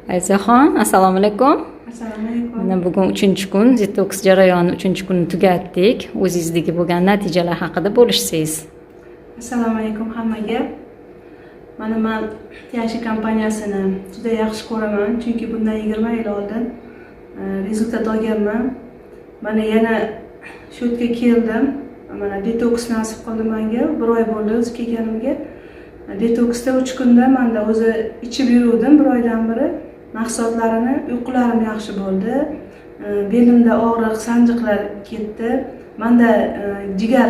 Aysaxon, assalomu alaykum. Assalomu alaykum. Mana bugun 3-kun detoks jarayoni 3-kunni tugatdik. O'zingizdagi bo'lgan natijalar haqida bo'lishsangiz. Assalomu alaykum hammaga. Mana men Tianshi kompaniyasini juda yaxshi ko'raman, chunki bundan 20 yil oldin rezultat olganman. Mana yana shu yerga keldim. Mana detoks nasib qildi menga. 1 oy bo'ldi o'zi kelganimga. Detoksda 3 kunda menda o'zi ichib yuruvdim 1 oydan beri. Mahsulotlarini, uyqularim yaxshi bo'ldi. Belimda og'riq, sanjiqlar ketdi. Menda jigar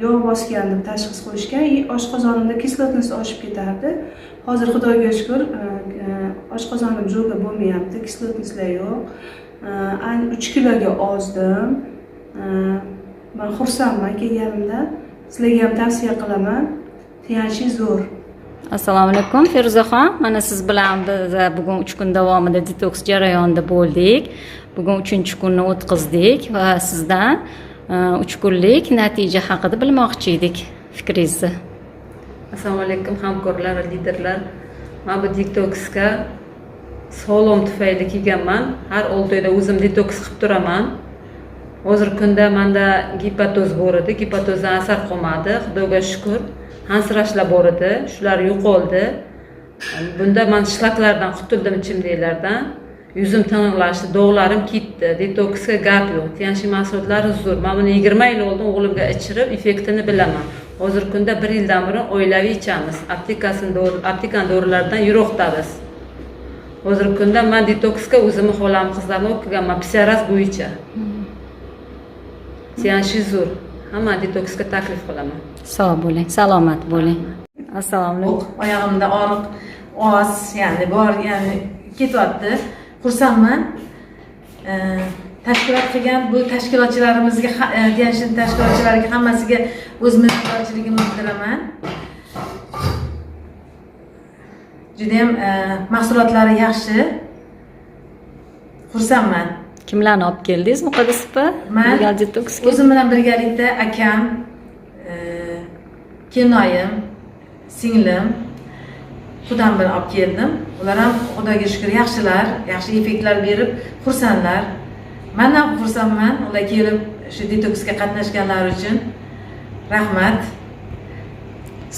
yog' bosgan deb tashxis qo'yishgan. Oshqozonimda kislotность oshib ketardi. Hozir Xudoga shukr, oshqozonim jo'ga bo'lmayapti, kislotностьlar yo'q. 3 kiloga ozdim. Men xursandman kelganimda. Sizlarga ham tavsiya qilaman. Tianshi zo'r. Assalomu alaykum Feruzaxon. Mana siz bilan biz bugun 3 kun davomida detoks jarayonida bo'ldik. Bugun 3-kunni o'tkazdik va sizdan 3 kunlik natija haqida bilmoqchi edik. Fikringizni. Assalomu alaykum hamkorlar va liderlar. Men bu detoksga sog'lom tufayli kelganman. Har 6 oyda o'zim detoks qilib turaman. Hozir kunda menda gepatoz bor edi. Gepatozdan asar qolmadi. Xudoga shukr. Hansirashlar bor edi, shular yo'qoldi. Bunda men shlaklardan qutuldim, ichimliklardan. Yuzim tiniqlashdi, dog'larim ketdi. Detoksga gap yo'q. Tianshi mahsulotlari zo'r. Men buni 20 yil oldin o'g'limga ichirib, effektini bilaman. Hozir kunda 1 yildan beri oilaviy ichamiz. Aptekan dorilardan yiroqdamiz. Hozir kunda men detoksga o'zimni xolam qizlarni o'qiganman, PCRS bo'yicha. Tianshi zo'r. Hamma detoksga taklif qilaman. Sog' bo'ling, salomat bo'ling. Assalomu alaykum. Oyog'imda og'riq oz, ya'ni bor, ya'ni ketyapti. Xursandman. Tashkilot qilgan bu tashkilotchilarimizga, Tianshi tashkilotchilariga hammasiga o'z minnatdorchiligimni bildiraman. Juda ham mahsulotlari yaxshi. Xursandman. Kimlarni olib keldingiz muqaddasipa? Men detoksga. o'zim bilan birgalikda akam, kelinoyim, singlim, Xudodan bilan olib keldim. Ular ham Xudoga shukr yaxshilar, yaxshi effektlar berib, xursandlar. Men ham xursandman, ular kelib shu detoksga qatnashganlari uchun. Rahmat.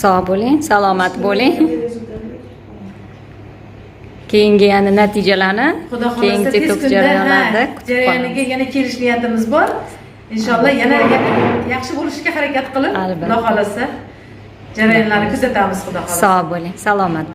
Sog' bo'ling, salomat bo'ling. Keyingi yana natijalarni keyingi detoks jarayonlarida kutib qolamiz. Jarayoniga yana kelish niyatimiz bor. Inshaalloh yana yaxshi bo'lishga harakat qilib, Xudo xolasa jarayonlarni kuzatamiz, Xudo xolasa. Sog' bo'ling, salomat.